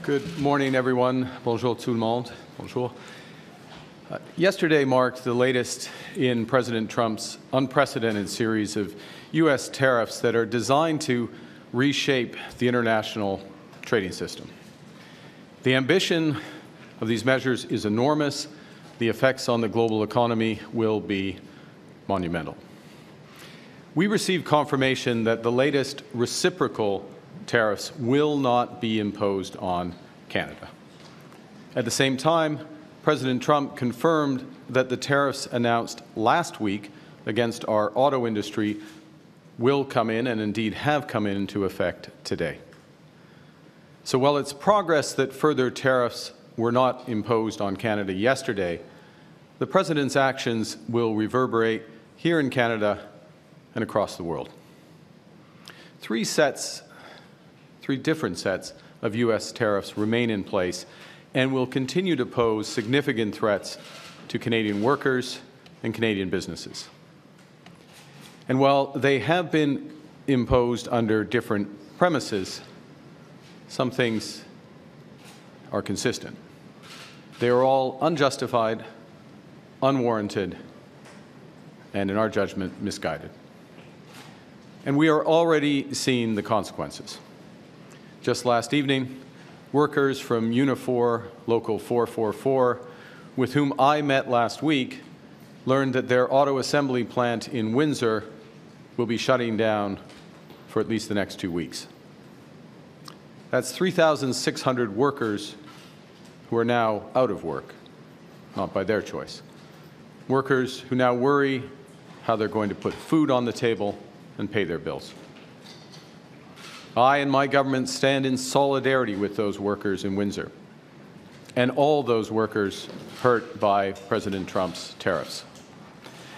Good morning, everyone. Bonjour tout le monde. Bonjour. Yesterday marked the latest in President Trump's unprecedented series of U.S. tariffs that are designed to reshape the international trading system. The ambition of these measures is enormous. The effects on the global economy will be monumental. We received confirmation that the latest reciprocal tariffs will not be imposed on Canada. At the same time, President Trump confirmed that the tariffs announced last week against our auto industry will come in, and indeed have come into effect today. So while it's progress that further tariffs were not imposed on Canada yesterday, the President's actions will reverberate here in Canada and across the world. Three different sets of U.S. tariffs remain in place and will continue to pose significant threats to Canadian workers and Canadian businesses. And while they have been imposed under different premises, some things are consistent. They are all unjustified, unwarranted, and in our judgment, misguided. And we are already seeing the consequences. Just last evening, workers from Unifor Local 444, with whom I met last week, learned that their auto assembly plant in Windsor will be shutting down for at least the next 2 weeks. That's 3,600 workers who are now out of work, not by their choice. Workers who now worry how they're going to put food on the table and pay their bills. I and my government stand in solidarity with those workers in Windsor and all those workers hurt by President Trump's tariffs.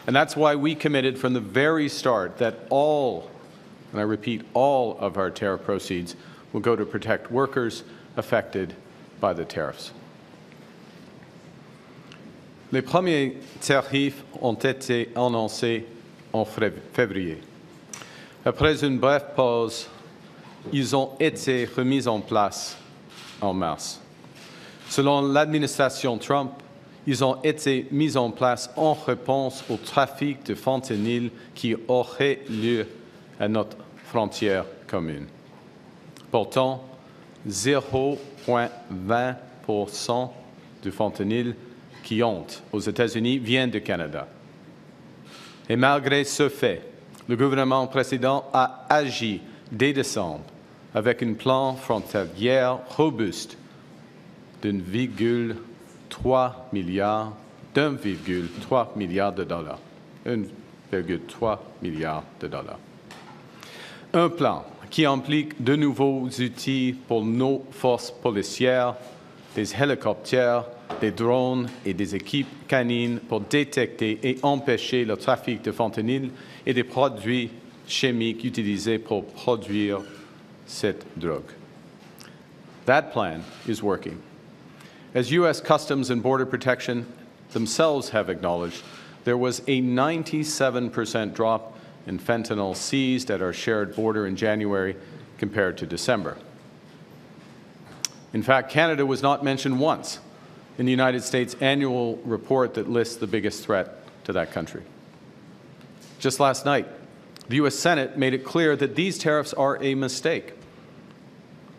And that's why we committed from the very start that all, and I repeat, all of our tariff proceeds will go to protect workers affected by the tariffs. Les premiers tarifs ont été annoncés en février. Après une brève pause, ils ont été remis en place en mars. Selon l'administration Trump, ils ont été mis en place en réponse au trafic de fentanyl qui aurait lieu à notre frontière commune. Pourtant, 0,20% du fentanyl qui entre aux États-Unis vient du Canada. Et malgré ce fait, le gouvernement précédent a agi dès décembre avec un plan frontalier robuste d'1,3 milliard de dollars. 1,3 milliard de dollars. Un plan qui implique de nouveaux outils pour nos forces policières, des hélicoptères, des drones et des équipes canines pour détecter et empêcher le trafic de fentanyl et des produits chimiques utilisés pour produire cette drogue. That plan is working. As U.S. Customs and Border Protection themselves have acknowledged, there was a 97% drop in fentanyl seized at our shared border in January compared to December. In fact, Canada was not mentioned once in the United States annual report that lists the biggest threat to that country. Just last night, the U.S. Senate made it clear that these tariffs are a mistake.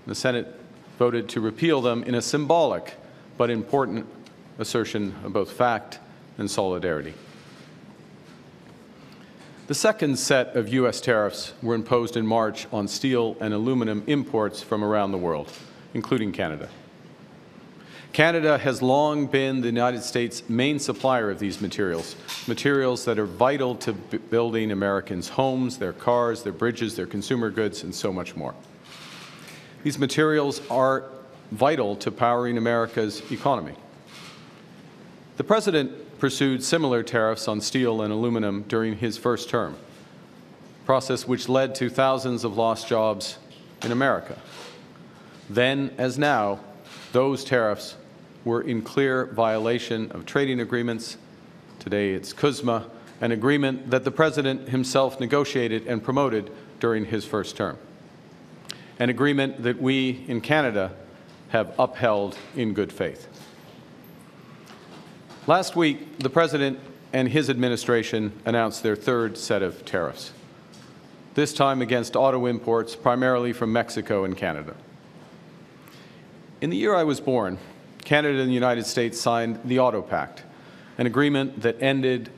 The Senate voted to repeal them in a symbolic but important assertion of both fact and solidarity. The second set of U.S. tariffs were imposed in March on steel and aluminum imports from around the world, including Canada. Canada has long been the United States' main supplier of these materials, materials that are vital to building Americans' homes, their cars, their bridges, their consumer goods, and so much more. These materials are vital to powering America's economy. The President pursued similar tariffs on steel and aluminum during his first term, a process which led to thousands of lost jobs in America. Then, as now, those tariffs were in clear violation of trading agreements. Today it's KUSMA, an agreement that the President himself negotiated and promoted during his first term. An agreement that we in Canada have upheld in good faith. Last week, the President and his administration announced their third set of tariffs, this time against auto imports primarily from Mexico and Canada. In the year I was born, Canada and the United States signed the Auto Pact, an agreement that ended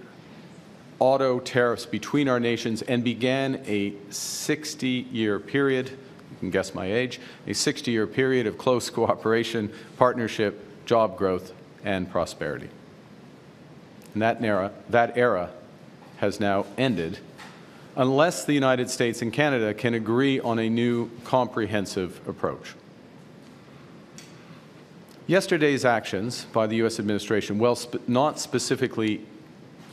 auto tariffs between our nations and began a 60-year period, you can guess my age, a 60-year period of close cooperation, partnership, job growth, and prosperity. And that era has now ended unless the United States and Canada can agree on a new comprehensive approach. Yesterday's actions by the U.S. administration, while not specifically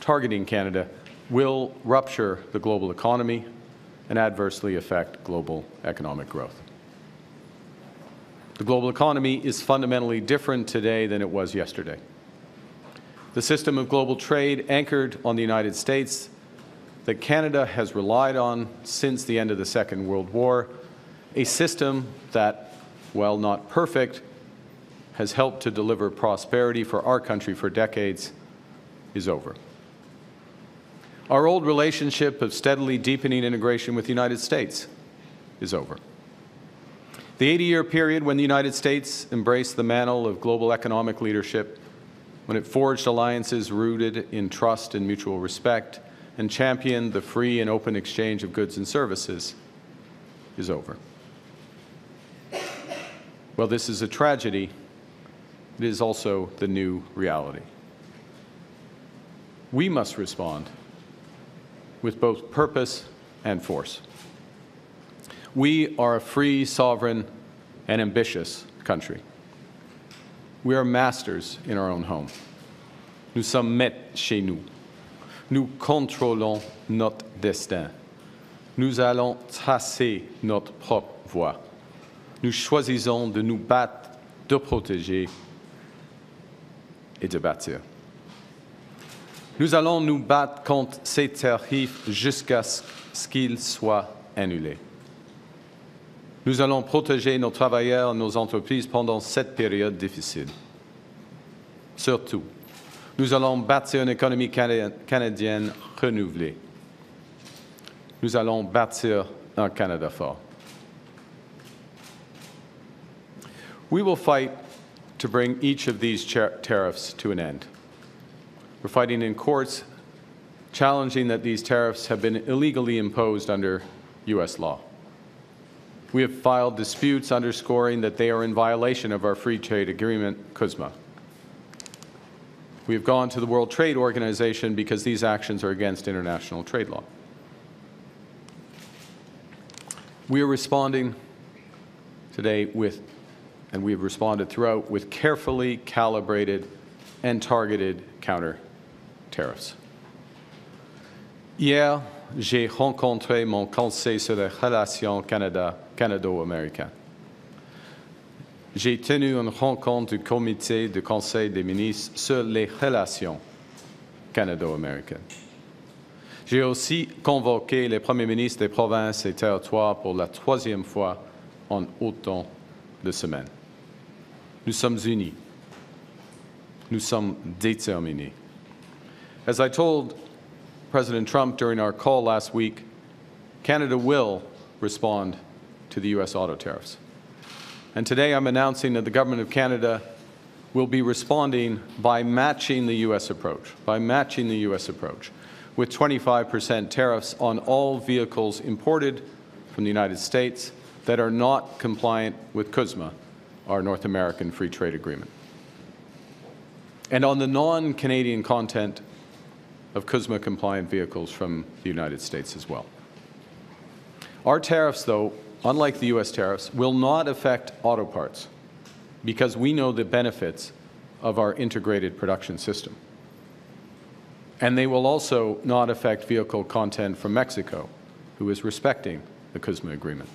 targeting Canada, will rupture the global economy and adversely affect global economic growth. The global economy is fundamentally different today than it was yesterday. The system of global trade anchored on the United States that Canada has relied on since the end of the Second World War, a system that, while not perfect, has helped to deliver prosperity for our country for decades, is over. Our old relationship of steadily deepening integration with the United States is over. The 80-year period when the United States embraced the mantle of global economic leadership, when it forged alliances rooted in trust and mutual respect, and championed the free and open exchange of goods and services, is over. Well, this is a tragedy. It is also the new reality. We must respond with both purpose and force. We are a free, sovereign, and ambitious country. We are masters in our own home. Nous sommes maîtres chez nous. Nous contrôlons notre destin. Nous allons tracer notre propre voie. Nous choisissons de nous battre, de protéger et de bâtir. Nous allons nous battre contre ces tarifs jusqu'à ce qu'ils soient annulés. Nous allons protéger nos travailleurs et nos entreprises pendant cette période difficile. Surtout, nous allons bâtir une économie canadienne renouvelée. Nous allons bâtir un Canada fort. We will fight to bring each of these tariffs to an end. We're fighting in courts, challenging that these tariffs have been illegally imposed under U.S. law. We have filed disputes underscoring that they are in violation of our free trade agreement, KUSMA. We have gone to the World Trade Organization because these actions are against international trade law. We are responding today with, and we have responded throughout, with carefully calibrated and targeted counter tariffs. Hier, j'ai rencontré mon conseil sur les relations canado-américaines. J'ai tenu une rencontre du comité du Conseil des ministres sur les relations canado-américaines. J'ai aussi convoqué les premiers ministres des provinces et territoires pour la troisième fois en autant de semaines. Nous sommes unis. Nous sommes déterminés. As I told President Trump during our call last week, Canada will respond to the U.S. auto tariffs. And today I'm announcing that the Government of Canada will be responding by matching the U.S. approach, with 25% tariffs on all vehicles imported from the United States that are not compliant with KUSMA, our North American Free Trade Agreement, and on the non-Canadian content of KUSMA-compliant vehicles from the United States as well. Our tariffs, though, unlike the U.S. tariffs, will not affect auto parts because we know the benefits of our integrated production system. And they will also not affect vehicle content from Mexico, who is respecting the KUSMA agreement.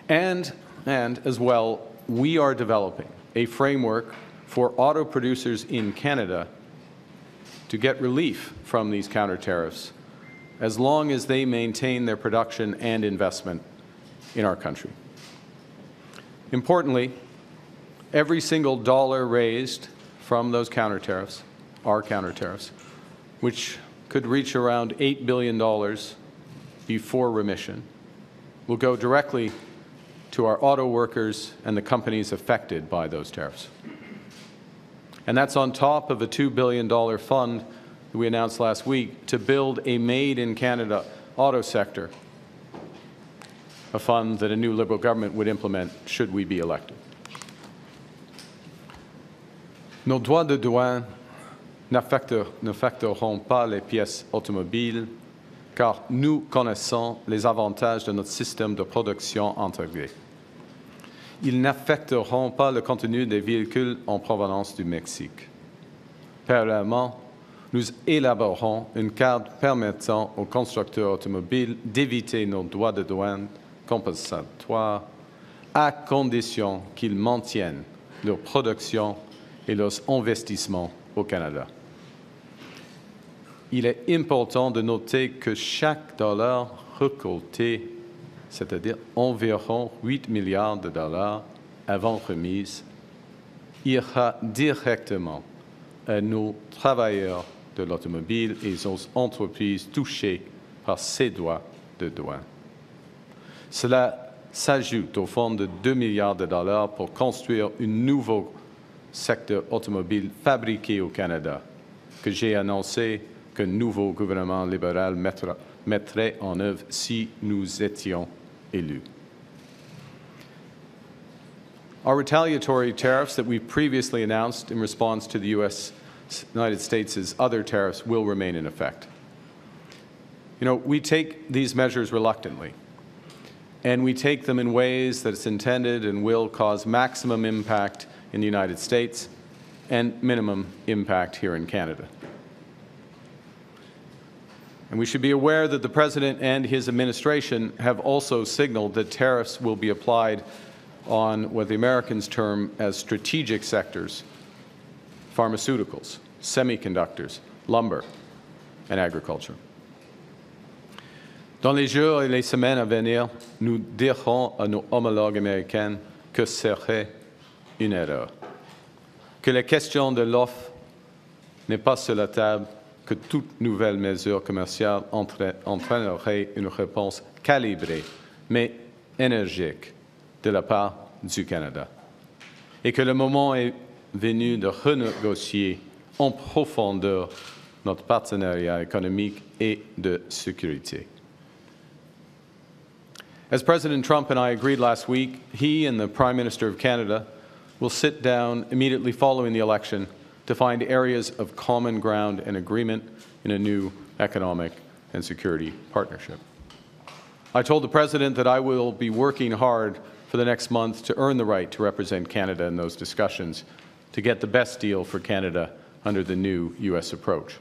And as well, we are developing a framework for auto producers in Canada to get relief from these counter tariffs as long as they maintain their production and investment in our country. Importantly, every single dollar raised from those counter tariffs, our counter tariffs, which could reach around $8 billion before remission, will go directly to our auto workers and the companies affected by those tariffs. And that's on top of a $2 billion fund that we announced last week to build a made-in-Canada auto sector, a fund that a new Liberal government would implement should we be elected. Nos droits de douane n'affecteront pas les pièces automobiles, car nous connaissons les avantages de notre système de production intégré. Ils n'affecteront pas le contenu des véhicules en provenance du Mexique. Parallèlement, nous élaborerons une carte permettant aux constructeurs automobiles d'éviter nos droits de douane compensatoires à condition qu'ils maintiennent leur production et leurs investissements au Canada. Il est important de noter que chaque dollar récolté, c'est-à-dire environ 8 milliards de dollars avant remise, ira directement à nos travailleurs de l'automobile et aux entreprises touchées par ces droits de douane. Cela s'ajoute au fonds de 2 milliards de dollars pour construire un nouveau secteur automobile fabriqué au Canada, que j'ai annoncé qu'un nouveau gouvernement libéral mettrait en œuvre si nous étions élus. Our retaliatory tariffs that we previously announced in response to the United States' other tariffs will remain in effect. You know, we take these measures reluctantly, and we take them in ways that it's intended and will cause maximum impact in the United States and minimum impact here in Canada. And we should be aware that the President and his administration have also signaled that tariffs will be applied on what the Americans term as strategic sectors: pharmaceuticals, semiconductors, lumber, and agriculture. Dans les jours et les semaines à venir, nous dirons à nos homologues américains que ce serait une erreur, que la question de l'offre n'est pas sur la table, que toute nouvelle mesure commerciale entraînerait une réponse calibrée, mais énergique, de la part du Canada, et que le moment est venu de renégocier en profondeur notre partenariat économique et de sécurité. As President Trump and I agreed last week, he and the Prime Minister of Canada will sit down immediately following the election to find areas of common ground and agreement in a new economic and security partnership. I told the President that I will be working hard for the next month to earn the right to represent Canada in those discussions, to get the best deal for Canada under the new U.S. approach.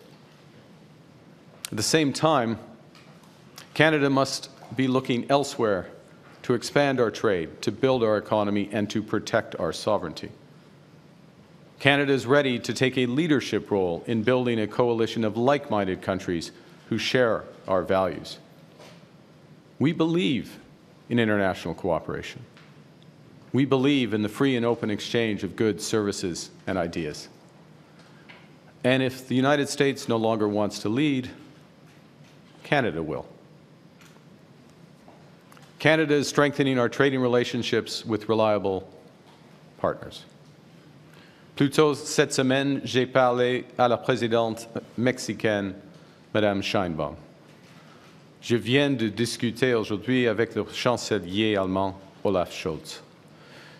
At the same time, Canada must be looking elsewhere to expand our trade, to build our economy, and to protect our sovereignty. Canada is ready to take a leadership role in building a coalition of like-minded countries who share our values. We believe in international cooperation. We believe in the free and open exchange of goods, services, and ideas. And if the United States no longer wants to lead, Canada will. Canada is strengthening our trading relationships with reliable partners. Plus tôt cette semaine, j'ai parlé à la présidente mexicaine, Madame Sheinbaum. Je viens de discuter aujourd'hui avec le chancelier allemand, Olaf Scholz.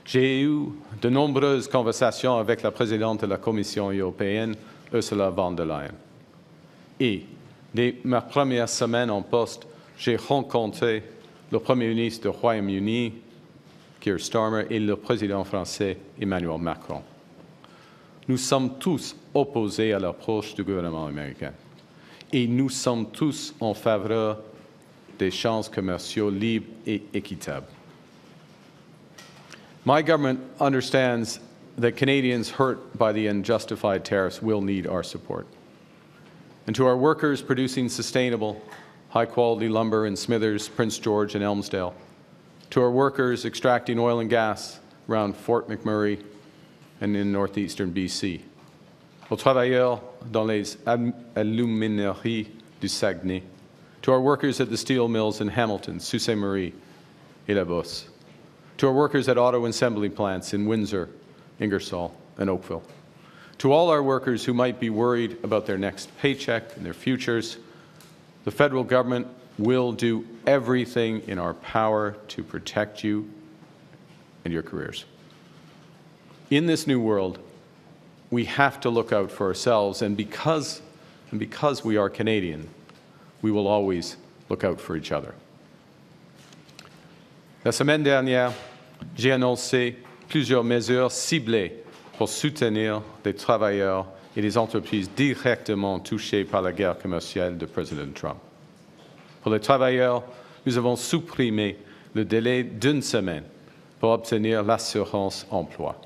J'ai eu de nombreuses conversations avec la présidente de la Commission européenne, Ursula von der Leyen. Et dès ma première semaine en poste, j'ai rencontré le Premier ministre du Royaume-Uni, Keir Starmer, et le président français, Emmanuel Macron. Nous sommes tous opposés à l'approche du gouvernement américain. Et nous sommes tous en faveur d'échanges commerciaux libres et équitables. My government understands that Canadians hurt by the unjustified tariffs will need our support. And to our workers producing sustainable, high-quality lumber in Smithers, Prince George, and Elmsdale, to our workers extracting oil and gas around Fort McMurray and in northeastern BC, aux travailleurs dans les alumineries du Saguenay, to our workers at the steel mills in Hamilton, Sault Ste. Marie, et La Bosse, to our workers at auto assembly plants in Windsor, Ingersoll, and Oakville, to all our workers who might be worried about their next paycheck and their futures, the federal government will do everything in our power to protect you and your careers. In this new world, we have to look out for ourselves, and because we are Canadian, we will always look out for each other. La semaine dernière, j'ai annoncé plusieurs mesures ciblées pour soutenir les travailleurs et les entreprises directement touchées par la guerre commerciale de Président Trump. Pour les travailleurs, nous avons supprimé le délai d'une semaine pour obtenir l'assurance emploi.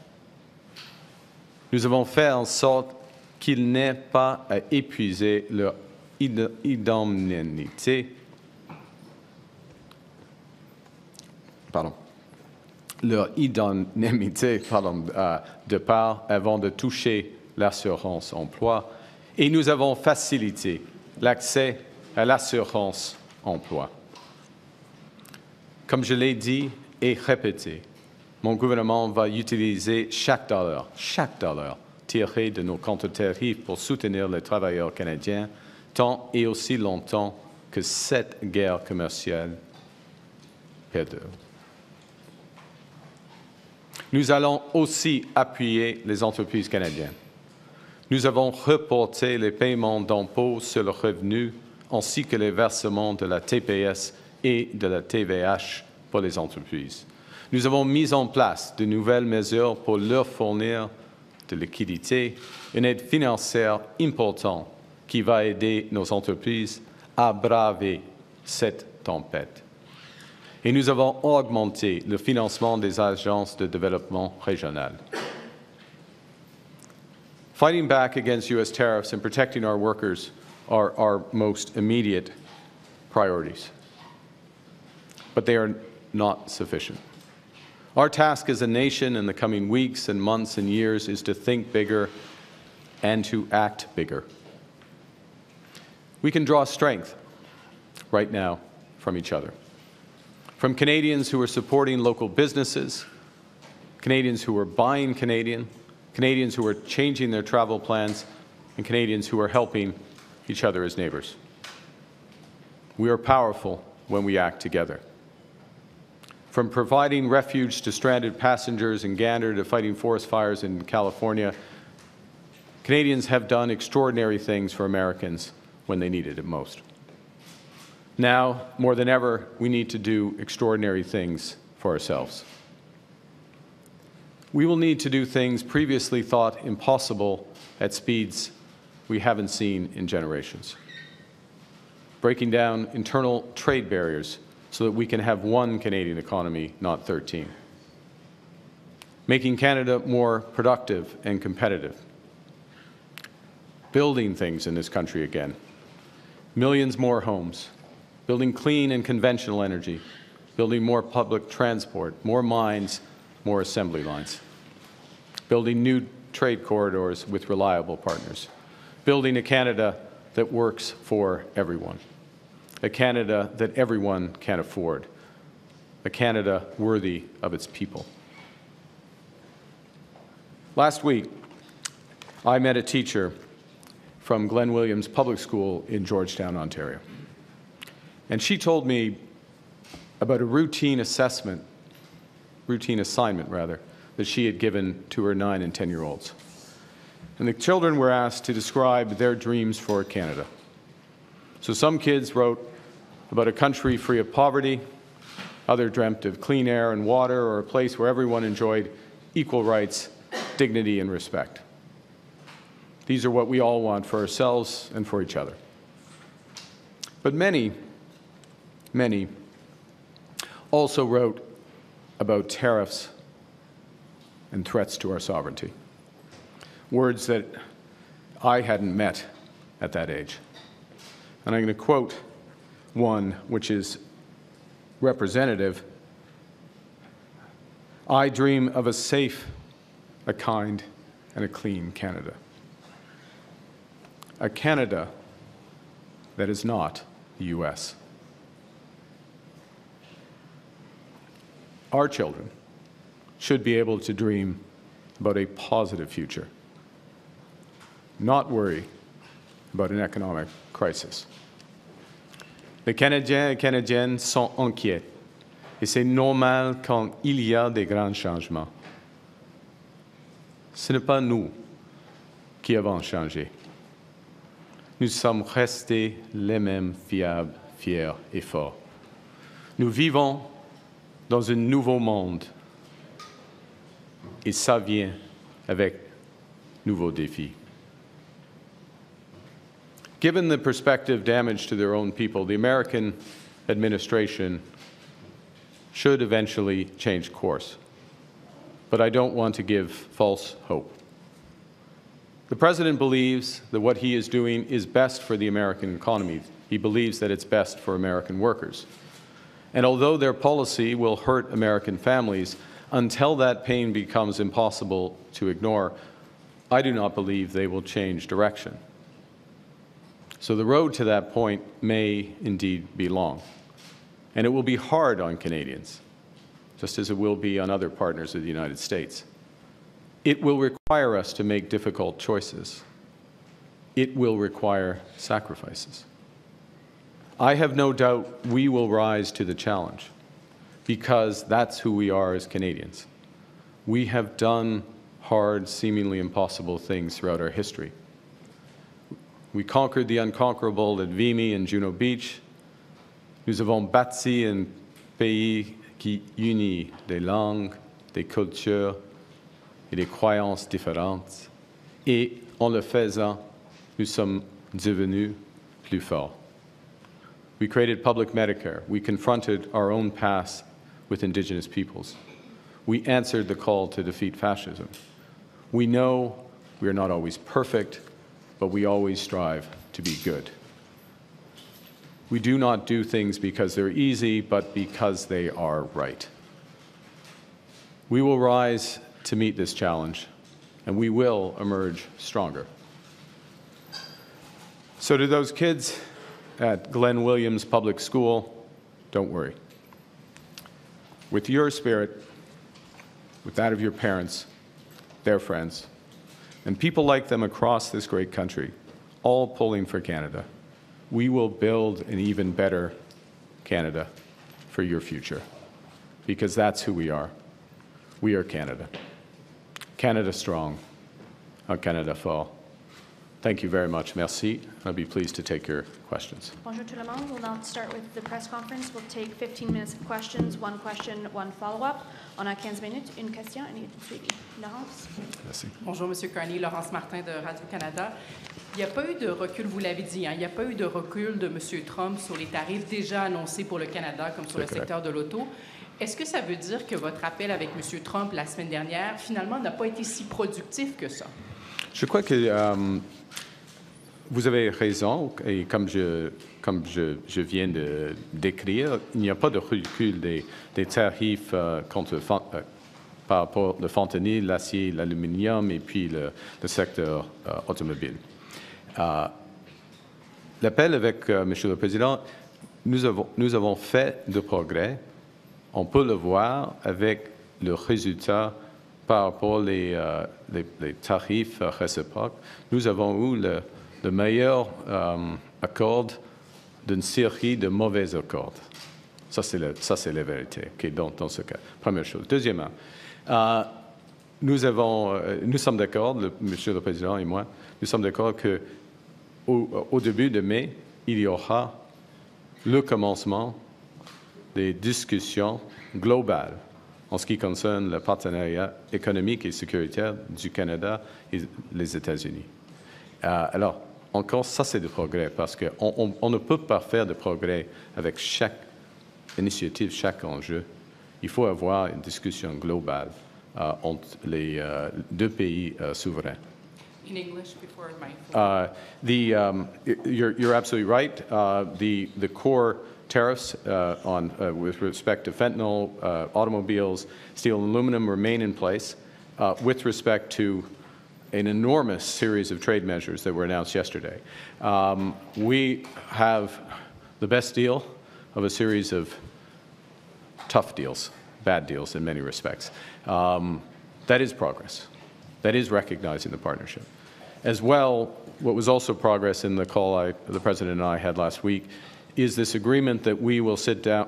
Nous avons fait en sorte qu'ils n'aient pas à épuiser leur indemnité, de part avant de toucher l'assurance emploi, et nous avons facilité l'accès à l'assurance emploi. Comme je l'ai dit et répété, mon gouvernement va utiliser chaque dollar tiré de nos contre-tarifs pour soutenir les travailleurs canadiens tant et aussi longtemps que cette guerre commerciale perdure. Nous allons aussi appuyer les entreprises canadiennes. Nous avons reporté les paiements d'impôts sur le revenu ainsi que les versements de la TPS et de la TVH pour les entreprises. Nous avons mis en place de nouvelles mesures pour leur fournir de liquidités, une aide financière importante qui va aider nos entreprises à braver cette tempête. Et nous avons augmenté le financement des agences de développement régional. Fighting back against U.S. tariffs and protecting our workers are our most immediate priorities. But they are not sufficient. Our task as a nation in the coming weeks and months and years is to think bigger and to act bigger. We can draw strength right now from each other. From Canadians who are supporting local businesses, Canadians who are buying Canadian, Canadians who are changing their travel plans, and Canadians who are helping each other as neighbors. We are powerful when we act together. From providing refuge to stranded passengers in Gander to fighting forest fires in California, Canadians have done extraordinary things for Americans when they needed it most. Now, more than ever, we need to do extraordinary things for ourselves. We will need to do things previously thought impossible at speeds we haven't seen in generations. Breaking down internal trade barriers so that we can have one Canadian economy, not 13. Making Canada more productive and competitive. Building things in this country again. Millions more homes. Building clean and conventional energy. Building more public transport, more mines, more assembly lines. Building new trade corridors with reliable partners. Building a Canada that works for everyone. A Canada that everyone can afford. A Canada worthy of its people. Last week, I met a teacher from Glen Williams Public School in Georgetown, Ontario. And she told me about a routine assignment, that she had given to her 9- and 10-year-olds. And the children were asked to describe their dreams for Canada. So some kids wrote about a country free of poverty, others dreamt of clean air and water, or a place where everyone enjoyed equal rights, dignity, and respect. These are what we all want for ourselves and for each other. But many also wrote about tariffs and threats to our sovereignty, words that I hadn't met at that age. And I'm going to quote one which is representative. I dream of a safe, a kind, and a clean Canada. A Canada that is not the U.S. Our children should be able to dream about a positive future, not worry about an economic crisis. Les Canadiens et Canadiennes sont inquiets, et c'est normal quand il y a des grands changements. Ce n'est pas nous qui avons changé. Nous sommes restés les mêmes fiables, fiers et forts. Nous vivons dans un nouveau monde, et ça vient avec nouveaux défis. Given the prospective damage to their own people, the American administration should eventually change course. But I don't want to give false hope. The President believes that what he is doing is best for the American economy. He believes that it's best for American workers. And although their policy will hurt American families, until that pain becomes impossible to ignore, I do not believe they will change direction. So the road to that point may indeed be long. And it will be hard on Canadians, just as it will be on other partners of the United States. It will require us to make difficult choices. It will require sacrifices. I have no doubt we will rise to the challenge, because that's who we are as Canadians. We have done hard, seemingly impossible things throughout our history. We conquered the unconquerable at Vimy and Juno Beach. Nous avons bâti un pays qui unit des langues, des cultures et des croyances différentes. Et en le faisant, nous sommes devenus plus forts. We created public Medicare. We confronted our own past with Indigenous peoples. We answered the call to defeat fascism. We know we are not always perfect, but we always strive to be good. We do not do things because they're easy, but because they are right. We will rise to meet this challenge, and we will emerge stronger. So to those kids at Glenn Williams Public School, don't worry. With your spirit, with that of your parents, their friends, and people like them across this great country, all pulling for Canada, we will build an even better Canada for your future, because that's who we are. We are Canada. Canada strong, un Canada fort. Thank you very much. Merci. I'll be pleased to take your questions. Bonjour tout le monde. We'll now start with the press conference. We'll take 15 minutes of questions, one question, one follow-up. On a 15 minutes, une question et une suivi. Laurence? Merci. Bonjour, M. Carney. Laurence Martin de Radio-Canada. Il n'y a pas eu de recul, vous l'avez dit, il n'y a pas eu de recul de M. Trump sur les tarifs déjà annoncés pour le Canada, comme sur le secteur de l'auto. Est-ce que ça veut dire que votre appel avec M. Trump la semaine dernière, finalement, n'a pas été si productif que ça? Je crois que vous avez raison, et comme je viens de décrire, il n'y a pas de recul des tarifs par rapport au fentanyl, l'acier, l'aluminium et puis le secteur automobile. L'appel avec Monsieur le Président, nous avons fait de progrès. On peut le voir avec le résultat par rapport les tarifs réciproques. Nous avons eu le meilleur accord d'une série de mauvais accords. Ça, c'est la vérité, okay, dans ce cas. Première chose. Deuxièmement, nous sommes d'accord, Monsieur le Président et moi, nous sommes d'accord qu'au début de mai, il y aura le commencement des discussions globales en ce qui concerne le partenariat économique et sécuritaire du Canada et les États-Unis. Alors, encore, ça c'est du progrès, parce qu'on ne peut pas faire de progrès avec chaque initiative, chaque enjeu. Il faut avoir une discussion globale entre les deux pays souverains. In English before my You're absolutely right. The core tariffs with respect to fentanyl, automobiles, steel and aluminum remain in place with respect to an enormous series of trade measures that were announced yesterday. We have the best deal of a series of tough deals, bad deals in many respects. That is progress. That is recognizing the partnership. As well, what was also progress in the call the President and I had last week is this agreement that we will sit down,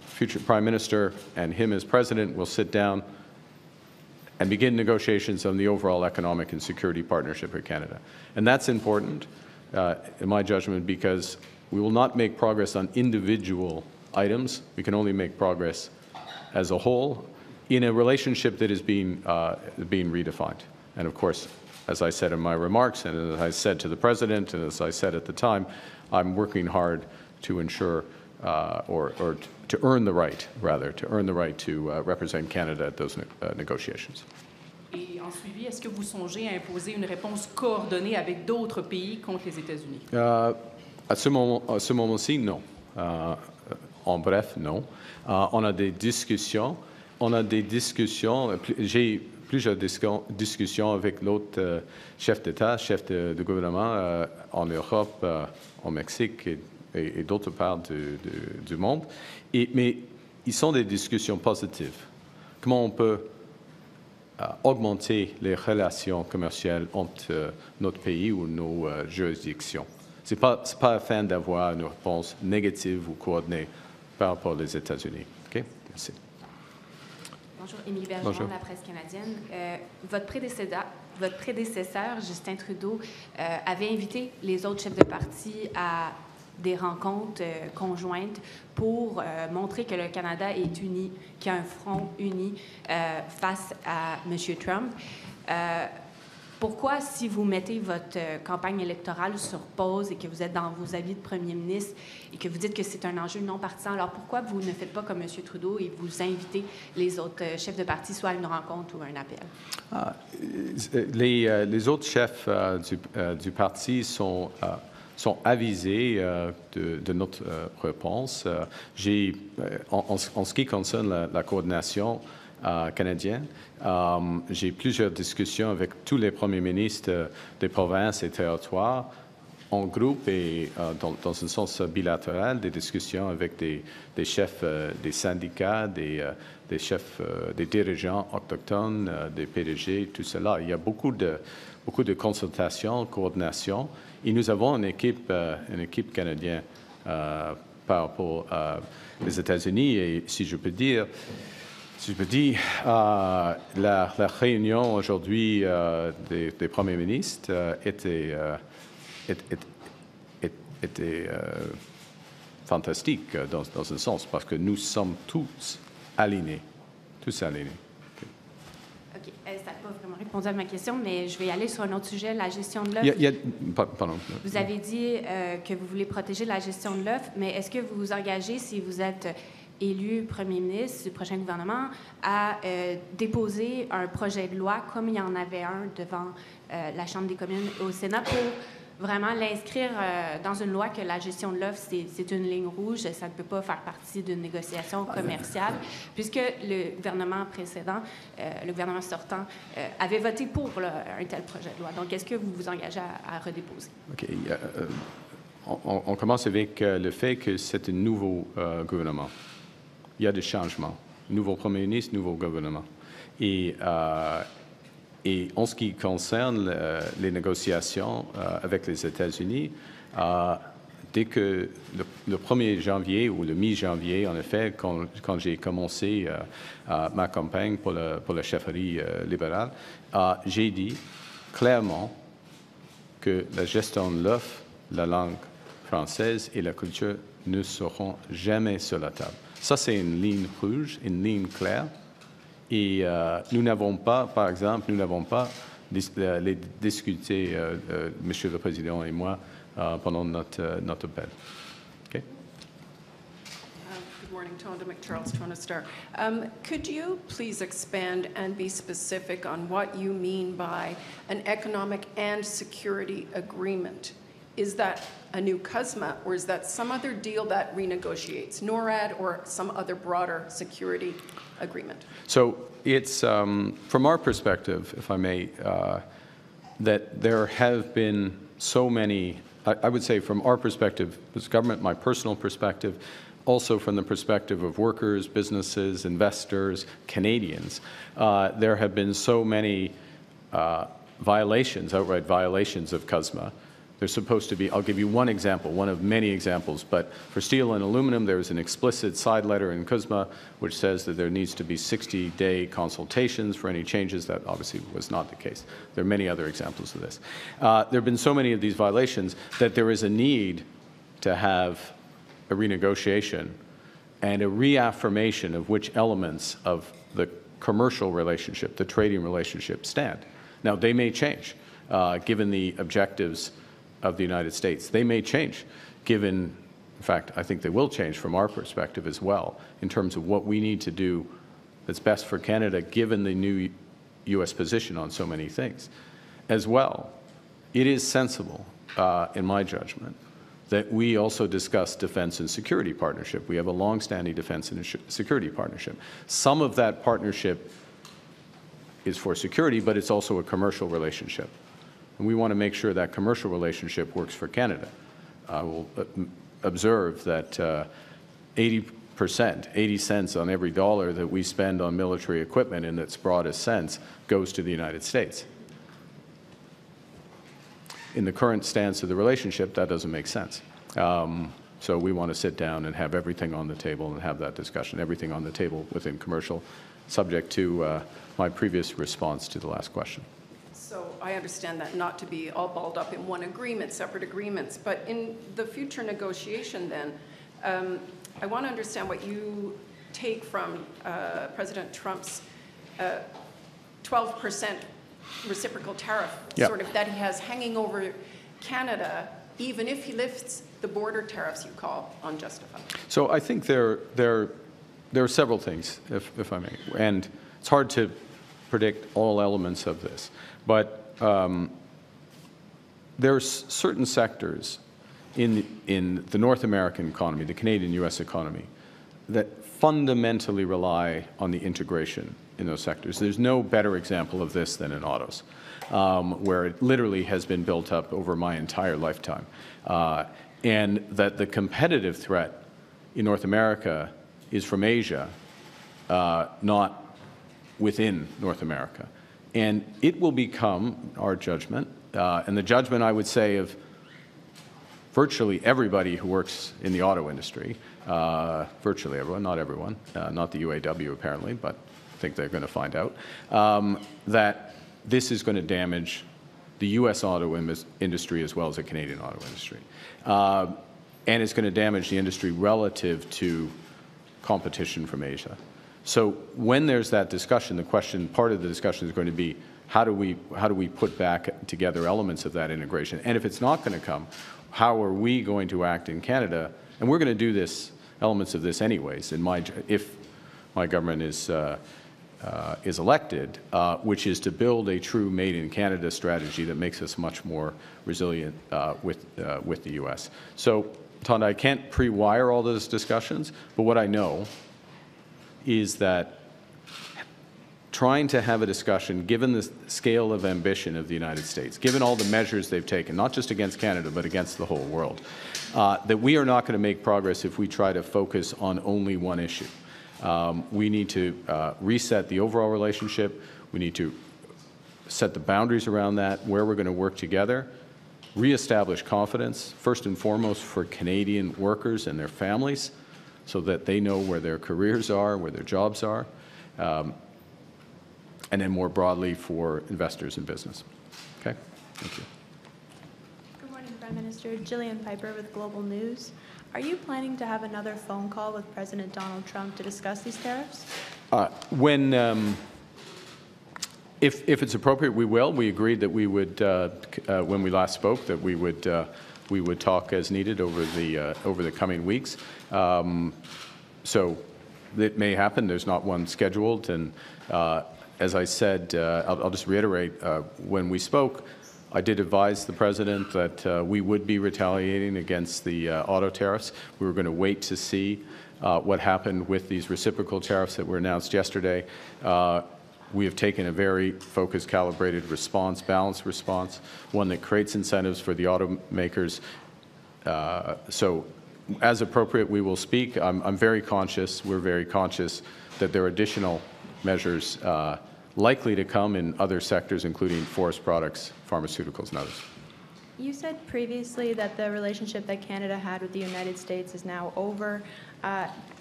future Prime Minister and him as President will sit down and begin negotiations on the overall economic and security partnership with Canada. And that's important, in my judgment, because we will not make progress on individual items. We can only make progress as a whole in a relationship that is being redefined. And of course, as I said in my remarks, and as I said to the President, and as I said at the time, I'm working hard to ensure, or to earn the right, rather, to represent Canada at those negotiations. Et en suivi, est-ce que vous songez à imposer une réponse coordonnée avec d'autres pays contre les États-Unis? À ce moment-ci, non. En bref, non. On a des discussions. J'ai plusieurs discussions avec l'autre chef d'État, chef de gouvernement en Europe, au Mexique et d'autres parts du monde. Mais ils sont des discussions positives. Comment on peut augmenter les relations commerciales entre notre pays ou nos juridictions? Ce n'est pas afin d'avoir une réponse négative ou coordonnée par rapport aux États-Unis. OK? Merci. Bonjour, Émilie Bergeron, de la presse canadienne. Votre prédécesseur, Justin Trudeau, avait invité les autres chefs de parti à des rencontres conjointes pour montrer que le Canada est uni, qu'il y a un front uni face à M. Trump. Pourquoi, si vous mettez votre campagne électorale sur pause et que vous êtes dans vos avis de premier ministre et que vous dites que c'est un enjeu non partisan, alors pourquoi vous ne faites pas comme M. Trudeau et vous invitez les autres chefs de parti soit à une rencontre ou à un appel? Les autres chefs du parti sont avisés de notre réponse. En ce qui concerne la coordination canadienne, j'ai plusieurs discussions avec tous les premiers ministres des provinces et territoires en groupe et dans un sens bilatéral, des discussions avec des chefs des syndicats, des chefs, des dirigeants autochtones, des PDG, tout cela. Il y a beaucoup de consultations, coordination. Et nous avons une équipe canadienne par rapport aux États-Unis. Et si je peux dire, la réunion aujourd'hui des premiers ministres était fantastique dans un sens, parce que nous sommes tous alignés. OK. Ça n'a pas vraiment répondu à ma question, mais je vais aller sur un autre sujet, la gestion de l'offre. Pardon. Vous avez dit que vous voulez protéger la gestion de l'offre, mais est-ce que vous vous engagez, si vous êtes élu premier ministre du prochain gouvernement, à déposer un projet de loi, comme il y en avait un devant la Chambre des communes au Sénat, pour vraiment l'inscrire dans une loi que la gestion de l'offre, c'est une ligne rouge, ça ne peut pas faire partie d'une négociation commerciale, puisque le gouvernement précédent, le gouvernement sortant, avait voté pour un tel projet de loi. Donc, est-ce que vous vous engagez à redéposer? OK. On commence avec le fait que c'est un nouveau gouvernement. Il y a des changements. Nouveau premier ministre, nouveau gouvernement. Et en ce qui concerne les négociations avec les États-Unis, dès que le 1er janvier ou le mi-janvier, en effet, quand j'ai commencé ma campagne pour la chefferie libérale, j'ai dit clairement que la gestion de l'offre, la langue française et la culture ne seront jamais sur la table. Ça, c'est une ligne rouge, une ligne claire. Et nous n'avons pas, par exemple, les discuté, Monsieur le Président et moi, pendant notre appel. Okay? Good morning, Tonda McCharles, Toronto Star. Could you please expand and be specific on what you mean by an economic and security agreement? is that a new KUSMA, or is that some other deal that renegotiates NORAD or some other broader security agreement? So it's, from our perspective, if I may, that there have been so many, I would say from our perspective as government, my personal perspective, also from the perspective of workers, businesses, investors, Canadians, there have been so many violations, outright violations of KUSMA. There's supposed to be, I'll give you one example, one of many examples, but for steel and aluminum, there is an explicit side letter in KUSMA which says that there needs to be 60-day consultations for any changes. That obviously was not the case. There are many other examples of this. There have been so many of these violations that there is a need to have a renegotiation and a reaffirmation of which elements of the commercial relationship, the trading relationship, stand. Now, they may change, given the objectives of the United States. They may change, given, in fact, I think they will change from our perspective as well, in terms of what we need to do that's best for Canada, given the new U.S. position on so many things. As well, it is sensible, in my judgment, that we also discuss defense and security partnership. We have a long-standing defense and security partnership. Some of that partnership is for security, but it's also a commercial relationship. And we want to make sure that commercial relationship works for Canada. I will observe that 80%, 80 cents on every dollar that we spend on military equipment in its broadest sense goes to the United States. In the current stance of the relationship, that doesn't make sense. So we want to sit down and have everything on the table and have that discussion, everything on the table within commercial, subject to my previous response to the last question. So I understand that not to be all balled up in one agreement, separate agreements, but in the future negotiation then, I want to understand what you take from President Trump's 12% reciprocal tariff, sort of that he has hanging over Canada, even if he lifts the border tariffs you call unjustified. So I think there are several things, if I may, and it's hard to predict all elements of this. But there are certain sectors in the North American economy, the Canadian-U.S. economy, that fundamentally rely on the integration in those sectors. There's no better example of this than in autos, where it literally has been built up over my entire lifetime. And that the competitive threat in North America is from Asia, not within North America. And it will become our judgment, and the judgment, I would say, of virtually everybody who works in the auto industry, virtually everyone, not everyone, not the UAW apparently, but I think they're going to find out, that this is going to damage the U.S. auto industry as well as the Canadian auto industry. And it's going to damage the industry relative to competition from Asia. So when there's that discussion, the question, part of the discussion is going to be, how do we put back together elements of that integration? And if it's not going to come, how are we going to act in Canada? And we're going to do this, elements of this anyways, if my government is elected, which is to build a true Made in Canada strategy that makes us much more resilient with the U.S. So, Tonda, I can't pre-wire all those discussions, but what I know is that trying to have a discussion, given the scale of ambition of the United States, given all the measures they've taken, not just against Canada, but against the whole world, that we are not going to make progress if we try to focus on only one issue. We need to reset the overall relationship. We need to set the boundaries around that, where we're going to work together, reestablish confidence, first and foremost for Canadian workers and their families, so that they know where their careers are, where their jobs are, and then more broadly for investors in business. Okay? Thank you. Good morning, Prime Minister. Jillian Piper with Global News. Are you planning to have another phone call with President Donald Trump to discuss these tariffs? If it's appropriate, we will. We agreed that we would, when we last spoke, that we would talk as needed over the coming weeks. So it may happen. There's not one scheduled. And as I said, I'll just reiterate, when we spoke, I did advise the President that we would be retaliating against the auto tariffs. We were going to wait to see what happened with these reciprocal tariffs that were announced yesterday. We have taken a very focused, calibrated response, balanced response, one that creates incentives for the automakers. So as appropriate, we will speak. I'm very conscious, we're very conscious that there are additional measures likely to come in other sectors, including forest products, pharmaceuticals, and others. You said previously that the relationship that Canada had with the United States is now over.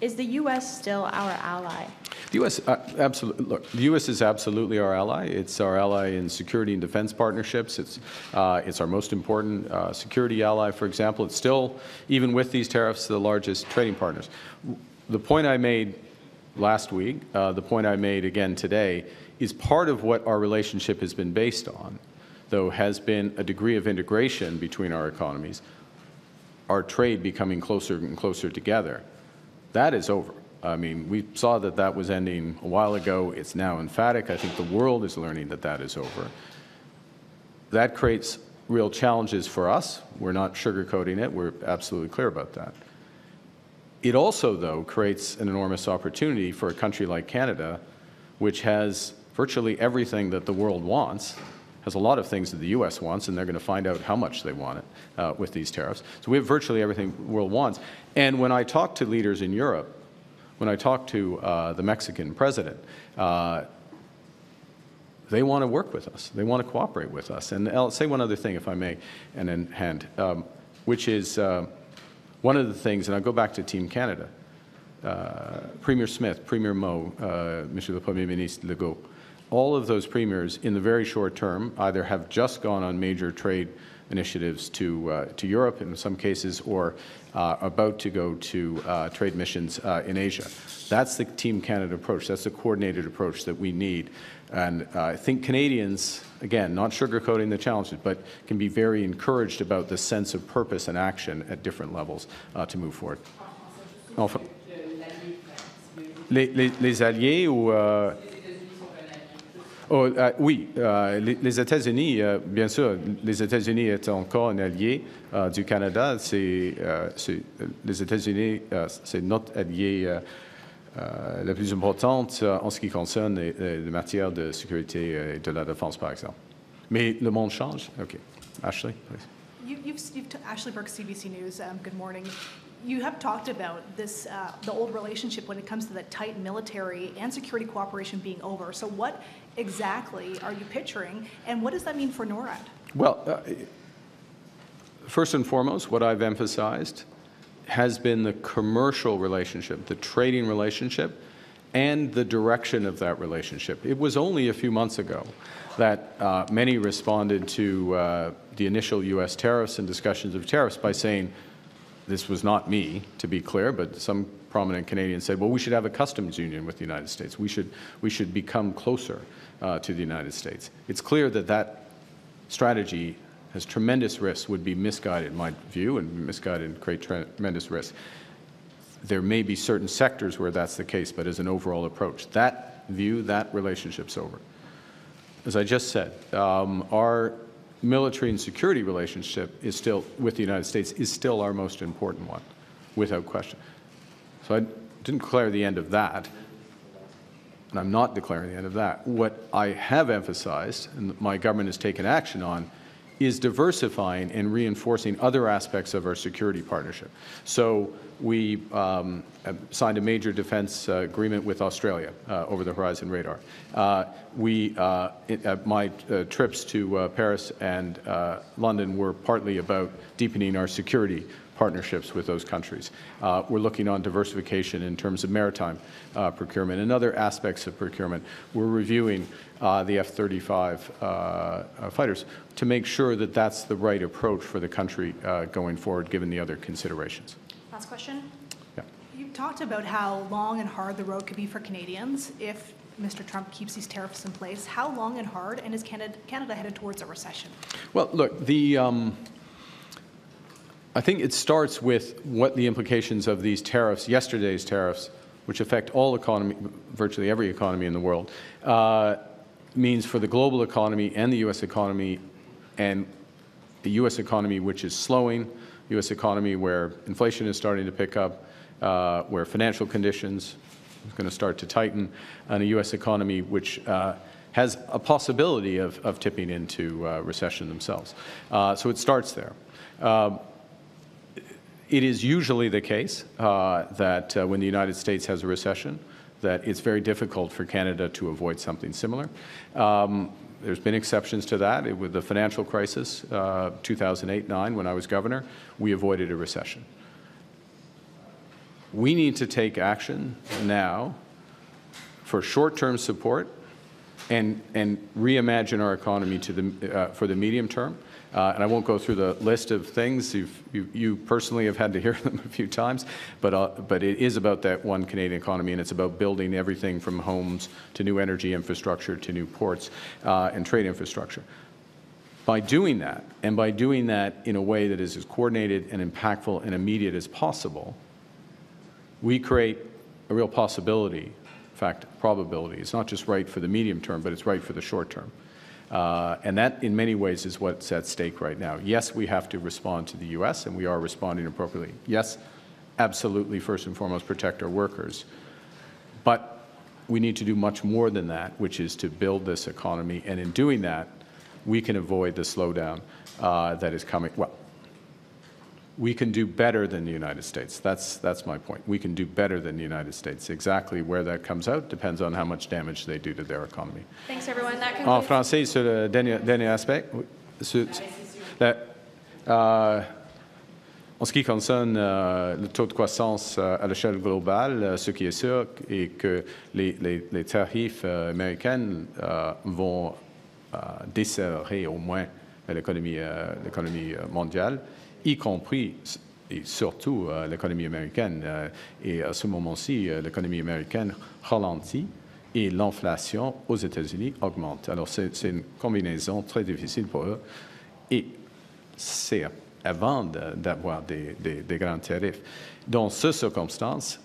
Is the U.S. still our ally? The U.S. Absolutely. Look, the U.S. is absolutely our ally. It's our ally in security and defense partnerships. It's our most important security ally, for example. It's still, even with these tariffs, the largest trading partners. The point I made last week, the point I made again today, is part of what our relationship has been based on, though, has been a degree of integration between our economies, our trade becoming closer and closer together. That is over. I mean, we saw that that was ending a while ago. It's now emphatic. I think the world is learning that that is over. That creates real challenges for us. We're not sugarcoating it. We're absolutely clear about that. It also, though, creates an enormous opportunity for a country like Canada, which has virtually everything that the world wants, has a lot of things that the U.S. wants, and they're going to find out how much they want it with these tariffs. So we have virtually everything the world wants. And when I talk to leaders in Europe, when I talk to the Mexican president, they want to work with us. They want to cooperate with us. And I'll say one other thing, if I may, and in hand, which is one of the things, and I'll go back to Team Canada, Premier Smith, Premier Moe, Monsieur le Premier Ministre Legault, all of those premiers in the very short term either have just gone on major trade initiatives to Europe in some cases, or about to go to trade missions in Asia. That's the Team Canada approach. That's the coordinated approach that we need. And I think Canadians, again, not sugarcoating the challenges, but can be very encouraged about the sense of purpose and action at different levels to move forward. Enfin, les alliés ou Oh, oui, les États-Unis, bien sûr, les États-Unis est encore un allié du Canada. Les États-Unis, c'est notre allié la plus importante en ce qui concerne les matières de sécurité et de la défense, par exemple. Mais le monde change. OK. Ashley, please. Ashley Burke, CBC News. Good morning. You have talked about this, the old relationship when it comes to the tight military and security cooperation being over. So what exactly are you picturing, and what does that mean for NORAD? Well, first and foremost, what I've emphasized has been the commercial relationship, the trading relationship, and the direction of that relationship. It was only a few months ago that many responded to the initial U.S. tariffs and discussions of tariffs by saying, this was not me, to be clear, but some prominent Canadians said, well, we should have a customs union with the United States. We should become closer to the United States. It's clear that that strategy has tremendous risks, would be misguided, in my view, and misguided and create tremendous risks. There may be certain sectors where that's the case, but as an overall approach, that view, that relationship's over. As I just said, our military and security relationship is still, with the United States, is still our most important one, without question. So I didn't declare the end of that, and I'm not declaring the end of that. What I have emphasized, and my government has taken action on, is diversifying and reinforcing other aspects of our security partnership. So we signed a major defense agreement with Australia, over the horizon radar. My trips to Paris and London were partly about deepening our security partnerships with those countries. We're looking on diversification in terms of maritime procurement and other aspects of procurement. We're reviewing the F-35 fighters to make sure that that's the right approach for the country going forward, given the other considerations. Last question. Yeah. You've talked about how long and hard the road could be for Canadians if Mr. Trump keeps these tariffs in place. How long and hard, and is Canada headed towards a recession? Well, look, I think it starts with what the implications of these tariffs, yesterday's tariffs, which affect all economy, virtually every economy in the world, means for the global economy and the U.S. economy and the U.S. economy which is slowing, U.S. economy where inflation is starting to pick up, where financial conditions are going to start to tighten, and a U.S. economy which has a possibility of tipping into recession themselves. So it starts there. It is usually the case that when the United States has a recession, that it's very difficult for Canada to avoid something similar. There's been exceptions to that. With the financial crisis, 2008-9, when I was governor, we avoided a recession. We need to take action now for short-term support and reimagine our economy for the medium term. And I won't go through the list of things. You personally have had to hear them a few times, but it is about that one Canadian economy, and it's about building everything from homes to new energy infrastructure to new ports and trade infrastructure. By doing that, and by doing that in a way that is as coordinated and impactful and immediate as possible, we create a real possibility, in fact, probability. It's not just right for the medium term, but it's right for the short term. And that, in many ways, is what's at stake right now. Yes, we have to respond to the U.S., and we are responding appropriately. Yes, absolutely, first and foremost, protect our workers. But we need to do much more than that, which is to build this economy. And in doing that, we can avoid the slowdown that is coming. Well, we can do better than the United States. That's my point. We can do better than the United States. Exactly where that comes out depends on how much damage they do to their economy. Thanks, everyone. That concludes. En français, sur le dernier aspect, en ce qui concerne le taux de croissance à l'échelle globale, ce qui est sûr est que les tarifs américains vont desserrer au moins l'économie mondiale, y compris et surtout l'économie américaine. Et à ce moment-ci, l'économie américaine ralentit et l'inflation aux États-Unis augmente. Alors, c'est une combinaison très difficile pour eux. Et c'est avant d'avoir des grands tarifs. Dans ces circonstances,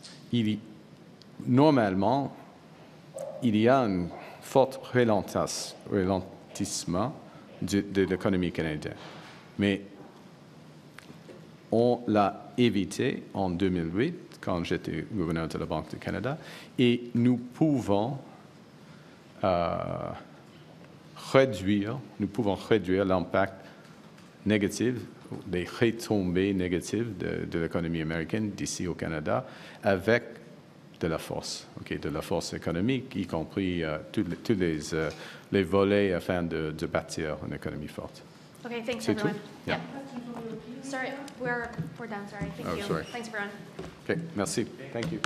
normalement, il y a un fort ralentissement de l'économie canadienne. Mais on l'a évité en 2008, quand j'étais gouverneur de la Banque du Canada, et nous pouvons réduire l'impact négatif, des retombées négatives de l'économie américaine d'ici au Canada avec de la force, de la force économique, y compris tous les volets afin de bâtir une économie forte. Okay, thanks, C'est everyone. tout? Yeah. Sorry, we're done. Sorry. Thank you. Sorry. Thanks, everyone. Okay, merci. Thank you.